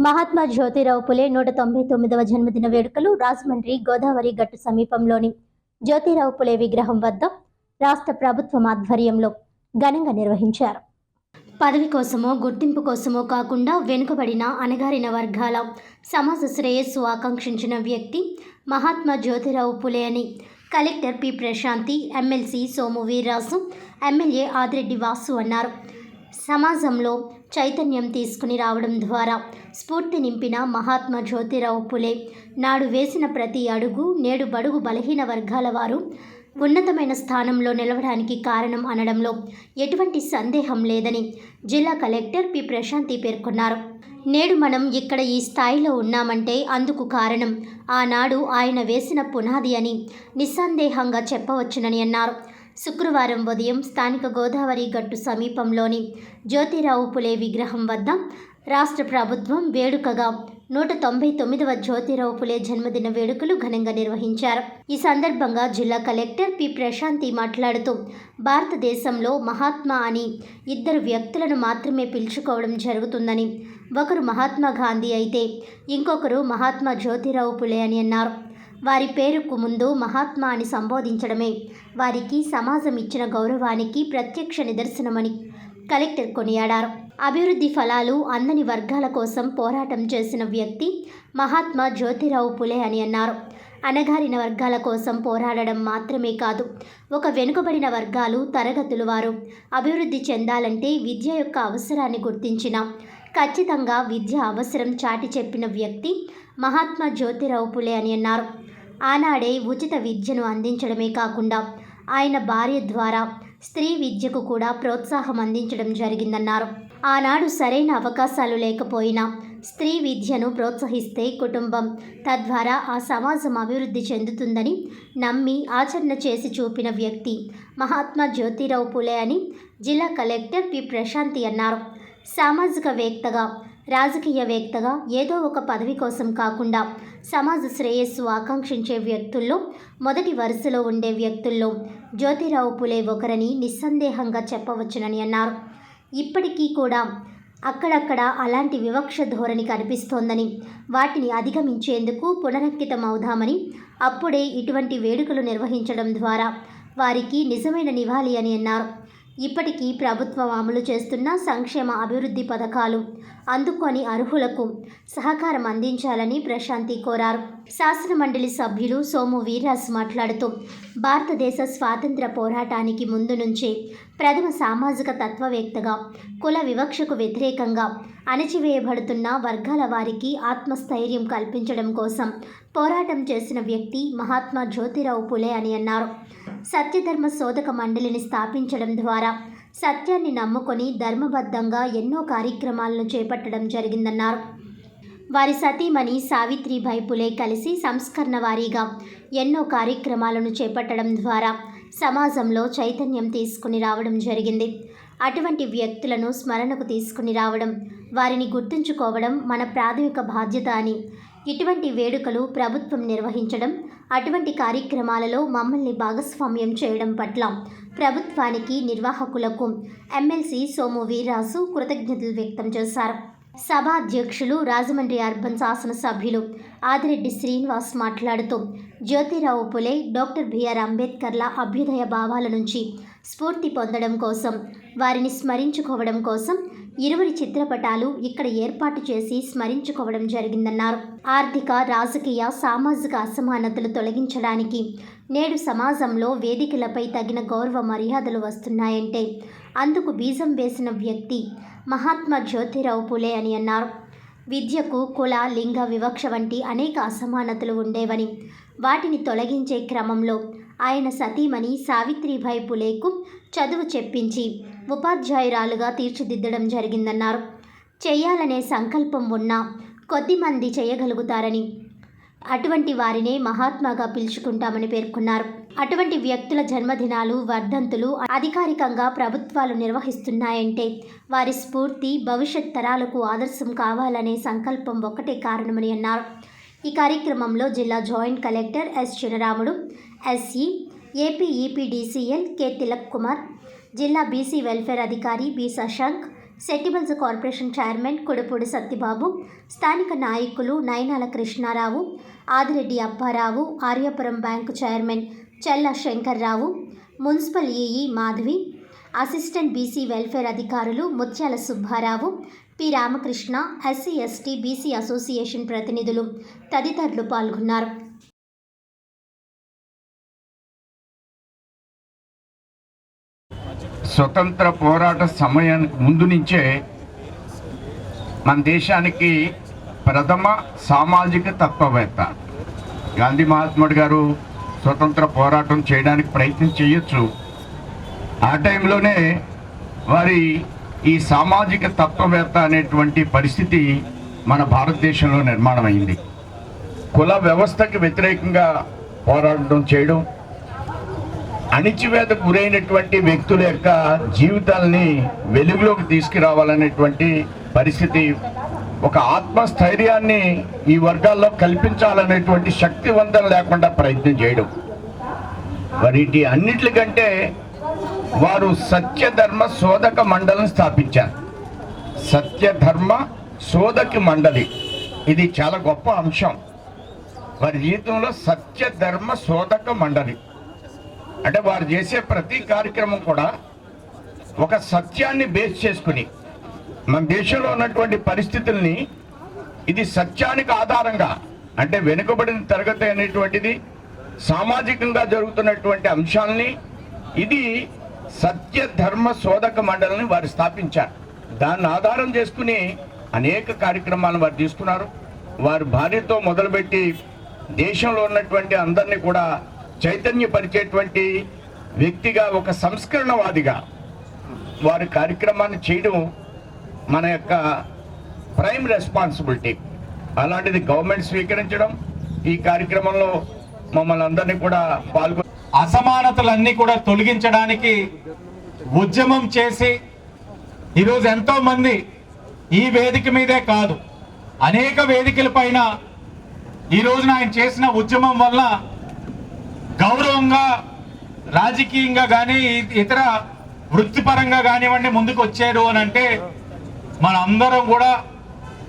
మహాత్మా జ్యోతిరావు పులే 199వ జన్మదిన వేడుకలు రాజమండ్రి గోదావరి గట్టు సమీపంలోని జ్యోతిరావు పులే విగ్రహం వద్ద రాష్ట్ర ప్రభుత్వం ఆధ్వర్యంలో ఘనంగా నిర్వహించారు. పదవి కోసమో గుర్తింపు కోసమో కాకుండా వెనుకబడిన అణగారిన వర్గాల సమాజ శ్రేయస్సు ఆకాంక్షించిన వ్యక్తి మహాత్మా జ్యోతిరావు పులే అని collector P Prashanti, MLC Somu Veerraju, MLA Adireddy Vasu అన్నారు. సమాజంలో చైతన్యం తీసుకుని రావడం ద్వారా స్ఫూర్తి నింపిన మహాత్మా జ్యోతిరావు పులే నాడు వేసిన ప్రతి అడుగు నేడు బడుగు బలహీన వర్గాల వారు ఉన్నతమైన స్థానంలో నిలవడానికి కారణం అనడంలో ఎటువంటి సందేహం లేదని జిల్లా కలెక్టర్ పి ప్రశాంతి పేర్కొన్నారు. నేడు మనం ఇక్కడ ఈ స్థాయిలో ఉన్నామంటే అందుకు కారణం ఆనాడు ఆయన వేసిన పునాది అని నిస్సందేహంగా చెప్పవచ్చునని అన్నారు. శుక్రవారం ఉదయం స్థానిక గోదావరి గట్టు సమీపంలోని జ్యోతిరావు పులే విగ్రహం వద్ద రాష్ట్ర ప్రభుత్వం వేడుకగా 199వ జ్యోతిరావు పులే జన్మదిన వేడుకలు ఘనంగా నిర్వహించారు. ఈ సందర్భంగా జిల్లా కలెక్టర్ పి ప్రశాంతి మాట్లాడుతూ, భారతదేశంలో మహాత్మా అని ఇద్దరు వ్యక్తులను మాత్రమే పిలుచుకోవడం జరుగుతుందని, ఒకరు మహాత్మా గాంధీ అయితే ఇంకొకరు మహాత్మా జ్యోతిరావు పులే అని అన్నారు. వారి పేరుకు ముందు మహాత్మా అని సంబోధించడమే వారికి సమాజం ఇచ్చిన గౌరవానికి ప్రత్యక్ష నిదర్శనమని కలెక్టర్ కొనియాడారు. అభివృద్ధి ఫలాలు అందని వర్గాల కోసం పోరాటం చేసిన వ్యక్తి మహాత్మా జ్యోతిరావు పులే అని అన్నారు. అణగారిన వర్గాల కోసం పోరాడడం మాత్రమే కాదు, ఒక వెనుకబడిన వర్గాలు తరగతులు వారు అభివృద్ధి చెందాలంటే విద్య యొక్క అవసరాన్ని గుర్తించిన, ఖచ్చితంగా విద్య అవసరం చాటి చెప్పిన వ్యక్తి మహాత్మా జ్యోతిరావు పులే అని అన్నారు. ఆనాడే ఉచిత విద్యను అందించడమే కాకుండా ఆయన భార్య ద్వారా స్త్రీ విద్యకు కూడా ప్రోత్సాహం అందించడం జరిగిందన్నారు. ఆనాడు సరైన అవకాశాలు లేకపోయినా స్త్రీ విద్యను ప్రోత్సహిస్తే కుటుంబం, తద్వారా ఆ సమాజం అభివృద్ధి చెందుతుందని నమ్మి ఆచరణ చేసి చూపిన వ్యక్తి మహాత్మా జ్యోతిరావు పులే అని జిల్లా కలెక్టర్ పి ప్రశాంతి అన్నారు. సామాజికవేత్తగా, రాజకీయవేత్తగా ఏదో ఒక పదవి కోసం కాకుండా సమాజ శ్రేయస్సు ఆకాంక్షించే వ్యక్తుల్లో మొదటి వరుసలో ఉండే వ్యక్తుల్లో జ్యోతిరావు పులే ఒకరని నిస్సందేహంగా చెప్పవచ్చునని అన్నారు. ఇప్పటికీ కూడా అక్కడక్కడ అలాంటి వివక్ష ధోరణి కనిపిస్తోందని, వాటిని అధిగమించేందుకు పునరంకితమవుదామని, అప్పుడే ఇటువంటి వేడుకలు నిర్వహించడం ద్వారా వారికి నిజమైన నివాళి అని అన్నారు. ఇప్పటికీ ప్రభుత్వం అమలు చేస్తున్న సంక్షేమ అభివృద్ధి పథకాలు అందుకొని అర్హులకు సహకారం అందించాలని ప్రశాంతి కోరారు. శాసనమండలి సభ్యులు సోము వీర్రాజు మాట్లాడుతూ, భారతదేశ స్వాతంత్ర పోరాటానికి ముందు నుంచే ప్రథమ సామాజిక తత్వవేత్తగా కుల వివక్షకు వ్యతిరేకంగా అణచివేయబడుతున్న వర్గాల వారికి ఆత్మస్థైర్యం కల్పించడం కోసం పోరాటం చేసిన వ్యక్తి మహాత్మా జ్యోతిరావు పులే అని అన్నారు. సత్యధర్మ శోధక మండలిని స్థాపించడం ద్వారా సత్యాన్ని నమ్ముకొని ధర్మబద్ధంగా ఎన్నో కార్యక్రమాలను చేపట్టడం జరిగిందన్నారు. వారి సతీమణి సావిత్రిబాయి పులే కలిసి సంస్కరణ వారీగా ఎన్నో కార్యక్రమాలను చేపట్టడం ద్వారా సమాజంలో చైతన్యం తీసుకుని రావడం జరిగింది. అటువంటి వ్యక్తులను స్మరణకు తీసుకుని రావడం, వారిని గుర్తుంచుకోవడం మన ప్రాథమిక బాధ్యత అని, ఇటువంటి వేడుకలు ప్రభుత్వం నిర్వహించడం, అటువంటి కార్యక్రమాలలో మమ్మల్ని భాగస్వామ్యం చేయడం పట్ల ప్రభుత్వానికి, నిర్వాహకులకు ఎమ్మెల్సీ సోము వీర్రాజు కృతజ్ఞతలు వ్యక్తం చేశారు. సభ అధ్యక్షులు రాజమండ్రి అర్బన్ శాసనసభ్యులు ఆదిరెడ్డి శ్రీనివాస్ మాట్లాడుతూ, జ్యోతిరావు పులే, డాక్టర్ బిఆర్ అంబేద్కర్ల అభ్యుదయ భావాల నుంచి స్ఫూర్తి పొందడం కోసం, వారిని స్మరించుకోవడం కోసం ఇరువురి చిత్రపటాలు ఇక్కడ ఏర్పాటు చేసి స్మరించుకోవడం జరిగిందన్నారు. ఆర్థిక, రాజకీయ, సామాజిక అసమానతలు తొలగించడానికి నేడు సమాజంలో వేదికలపై తగిన గౌరవ మర్యాదలు వస్తున్నాయంటే అందుకు బీజం వేసిన వ్యక్తి మహాత్మా జ్యోతిరావు పులే అని అన్నారు. విద్యకు కుల, లింగ వివక్ష వంటి అనేక అసమానతలు ఉండేవని, వాటిని తొలగించే క్రమంలో ఆయన సతీమణి సావిత్రిబాయి పులేకు చదువు చెప్పించి ఉపాధ్యాయురాలుగా తీర్చిదిద్దడం జరిగిందన్నారు. చేయాలనే సంకల్పం ఉన్నా కొద్దిమంది చేయగలుగుతారని, అటువంటి వారినే మహాత్మాగా పిలుచుకుంటామని పేర్కొన్నారు. అటువంటి వ్యక్తుల జన్మదినాలు, వర్ధంతులు అధికారికంగా ప్రభుత్వాలు నిర్వహిస్తున్నాయంటే వారి స్ఫూర్తి భవిష్యత్ తరాలకు ఆదర్శం కావాలనే సంకల్పం ఒక్కటే కారణమని అన్నారు. ఈ కార్యక్రమంలో జిల్లా joint collector S Chinaramudu, SE, AP EPDCL K Tilak Kumar, జిల్లా బీసీ వెల్ఫేర్ అధికారి బి శశాంక్, సెట్టిబల్స్ కార్పొరేషన్ చైర్మన్ కుడపూడి సత్యబాబు, స్థానిక నాయకులు Nayanala Krishnarao, Adireddy Apparao, Aryapuram bank chairman Chella Shankarrao, municipal EE Madhavi, assistant BC welfare అధికారులు Mutyala Subbarao, P Ramakrishna, SC ST BC association ప్రతినిధులు తదితరులు పాల్గొన్నారు. స్వతంత్ర పోరాట సమయానికి ముందు నుంచే మన దేశానికి ప్రథమ సామాజిక తత్వవేత్త గాంధీ మహాత్ముడు గారు స్వతంత్ర పోరాటం చేయడానికి ప్రయత్నం చేయొచ్చు. ఆ టైంలోనే వారి ఈ సామాజిక తత్వవేత్త అనేటువంటి పరిస్థితి మన భారతదేశంలో నిర్మాణం అయింది. కుల వ్యవస్థకి వ్యతిరేకంగా పోరాటం చేయడం, అణిచివేతకు గురైనటువంటి వ్యక్తుల యొక్క జీవితాలని వెలుగులోకి తీసుకురావాలనేటువంటి పరిస్థితి, ఒక ఆత్మస్థైర్యాన్ని ఈ వర్గాల్లో కల్పించాలనేటువంటి శక్తివంతం లేకుండా ప్రయత్నం చేయడం. వీటి అన్నిటికంటే వారు సత్యధర్మ శోధక మండలిని స్థాపించారు. సత్యధర్మ శోధక మండలి ఇది చాలా గొప్ప అంశం. వారి జీవితంలో సత్యధర్మ శోధక మండలి అంటే వారు చేసే ప్రతి కార్యక్రమం కూడా ఒక సత్యాన్ని బేస్ చేసుకుని మన దేశంలో ఉన్నటువంటి పరిస్థితుల్ని ఇది సత్యానికి ఆధారంగా, అంటే వెనుకబడిన తరగతి అనేటువంటిది సామాజికంగా జరుగుతున్నటువంటి అంశాలని ఇది సత్య ధర్మ శోధక మండలిని వారు స్థాపించారు. దాన్ని ఆధారం చేసుకుని అనేక కార్యక్రమాలను వారు తీసుకున్నారు. వారి భార్యతో మొదలుపెట్టి దేశంలో ఉన్నటువంటి అందరినీ కూడా చైతన్యపరిచేటువంటి వ్యక్తిగా, ఒక సంస్కరణవాదిగా వారి కార్యక్రమాన్ని చేయడం మన యొక్క ప్రైమ్ రెస్పాన్సిబిలిటీ. అలాంటిది గవర్నమెంట్ స్వీకరించడం, ఈ కార్యక్రమంలో మమ్మల్ని అందరినీ కూడా అసమానతలన్నీ కూడా తొలగించడానికి ఉద్యమం చేసి ఈరోజు ఎంతో మంది ఈ వేదిక మీదే కాదు అనేక వేదికల పైన ఈ రోజున ఆయన చేసిన ఉద్యమం వల్ల గౌరవంగా రాజకీయంగా కానీ ఇతర వృత్తిపరంగా కానివ్వండి ముందుకు వచ్చారు అని అంటే మన అందరం కూడా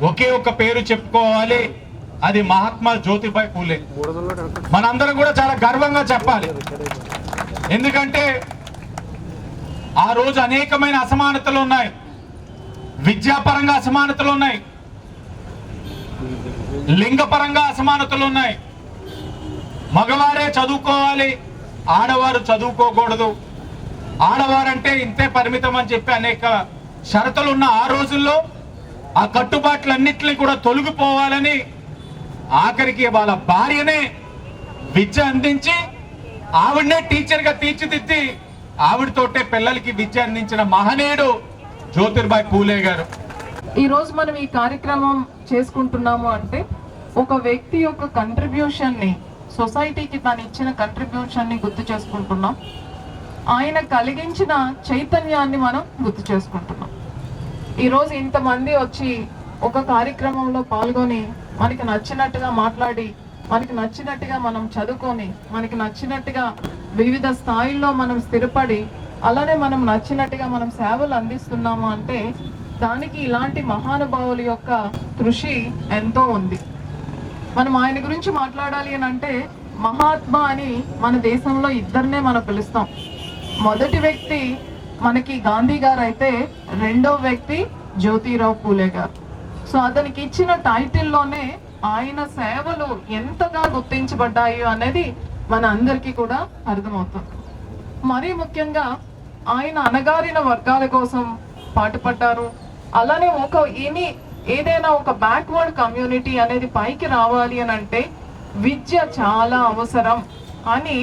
ఒకే ఒక పేరు చెప్పుకోవాలి, అది మహాత్మా జ్యోతిబాయ్ పూలే. మనందరం కూడా చాలా గర్వంగా చెప్పాలి. ఎందుకంటే ఆ రోజు అనేకమైన అసమానతలు ఉన్నాయి, విద్యాపరంగా అసమానతలు ఉన్నాయి, లింగపరంగా అసమానతలు ఉన్నాయి. మగవారే చదువుకోవాలి, ఆడవారు చదువుకోకూడదు, ఆడవారంటే ఇంతే పరిమితం అని చెప్పి అనేక షరతులు ఉన్న ఆ రోజుల్లో ఆ కట్టుబాట్లన్నింటినీ కూడా తొలగిపోవాలని ఆఖరికి వాళ్ళ భార్యనే విద్య అందించి ఆవిడనే టీచర్గా తీర్చిదిద్ది ఆవిడతోటే పిల్లలకి విద్య అందించిన మహనీయుడు జ్యోతిబాయ్ పూలే గారు. ఈరోజు మనం ఈ కార్యక్రమం చేసుకుంటున్నాము అంటే ఒక వ్యక్తి యొక్క కంట్రిబ్యూషన్ని, సొసైటీకి తను ఇచ్చిన కంట్రిబ్యూషన్ని గుర్తు చేసుకుంటున్నాం. ఆయన కలిగించిన చైతన్యాన్ని మనం గుర్తు చేసుకుంటున్నాం. ఈరోజు ఇంతమంది వచ్చి ఒక కార్యక్రమంలో పాల్గొని మనకి నచ్చినట్టుగా మాట్లాడి, మనకి నచ్చినట్టుగా మనం చదువుకొని, మనకి నచ్చినట్టుగా వివిధ స్థాయిల్లో మనం స్థిరపడి, అలానే మనం నచ్చినట్టుగా మనం సేవలు అందిస్తున్నాము అంటే దానికి ఇలాంటి మహానుభావుల యొక్క కృషి ఎంతో ఉంది. మనం ఆయన గురించి మాట్లాడాలి అని అంటే మహాత్మా అని మన దేశంలో ఇద్దరినే మనం పిలుస్తాం. మొదటి వ్యక్తి మనకి గాంధీ గారు అయితే రెండో వ్యక్తి జ్యోతిరావు పూలే గారు. సో అతనికి ఇచ్చిన టైటిల్లోనే ఆయన సేవలు ఎంతగా గుర్తించబడ్డాయి అనేది మన అందరికీ కూడా అర్థమవుతుంది. మరీ ముఖ్యంగా ఆయన అణగారిన వర్గాల కోసం పాటుపడ్డారు. అలానే ఏదైనా ఒక బ్యాక్వర్డ్ కమ్యూనిటీ అనేది పైకి రావాలి అని అంటే విద్య చాలా అవసరం అని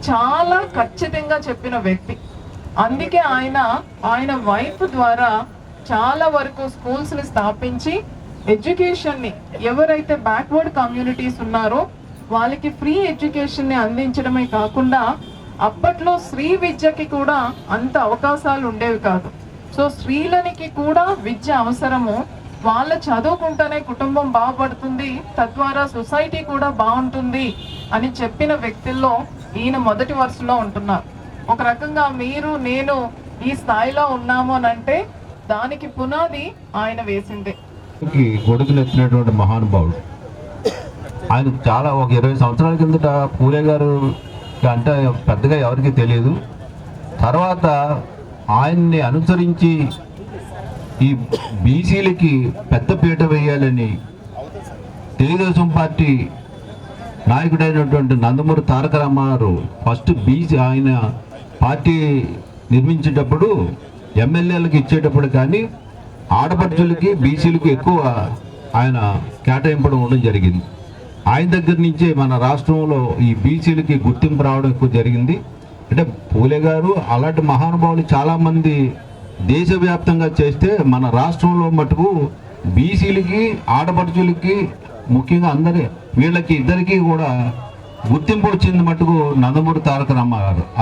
చాలా ఖచ్చితంగా చెప్పిన వ్యక్తి. అందుకే ఆయన వైఫ్ ద్వారా చాలా వరకు స్కూల్స్ని స్థాపించి ఎడ్యుకేషన్ని, ఎవరైతే బ్యాక్వర్డ్ కమ్యూనిటీస్ ఉన్నారో వాళ్ళకి ఫ్రీ ఎడ్యుకేషన్ని అందించడమే కాకుండా అప్పట్లో స్త్రీ విద్యకి కూడా అంత అవకాశాలు ఉండేవి కాదు. సో స్త్రీలనికి కూడా విద్య అవసరము, వాళ్ళ చదువుకుంటేనే కుటుంబం బాగుపడుతుంది, తద్వారా సొసైటీ కూడా బాగుంటుంది అని చెప్పిన వ్యక్తుల్లో ఈయన మొదటి వరుసలో ఉంటున్నారు. ఒక రకంగా మీరు నేను ఈ స్థాయిలో ఉన్నాము అని అంటే దానికి పునాది ఆయన వేసిందే. కొడుకునెత్తినటువంటి మహానుభావుడు ఆయన. చాలా ఒక 20 సంవత్సరాల కిందట పూలే గారు అంటే పెద్దగా ఎవరికి తెలియదు. తర్వాత ఆయన్ని అనుసరించి ఈ బీసీలకి పెద్దపీట వేయాలని Telugu Desam party నాయకుడైనటువంటి Nandamuri Taraka Ramarao first BC ఆయన పార్టీ నిర్మించేటప్పుడు ఎమ్మెల్యేలకు ఇచ్చేటప్పుడు కానీ ఆడపడుచులకి బీసీలకు ఎక్కువ ఆయన కేటాయింపడం ఉండడం జరిగింది. ఆయన దగ్గర నుంచే మన రాష్ట్రంలో ఈ బీసీలకి గుర్తింపు రావడం ఎక్కువ జరిగింది. అంటే పూలే గారు అలాంటి మహానుభావులు చాలామంది దేశవ్యాప్తంగా చేస్తే మన రాష్ట్రంలో మటుకు బీసీలకి ఆడపడుచులకి ముఖ్యంగా వీళ్ళకి ఇద్దరికీ కూడా గుర్తింపు వచ్చింది మటుకు నందమూరి తారక రామారావు.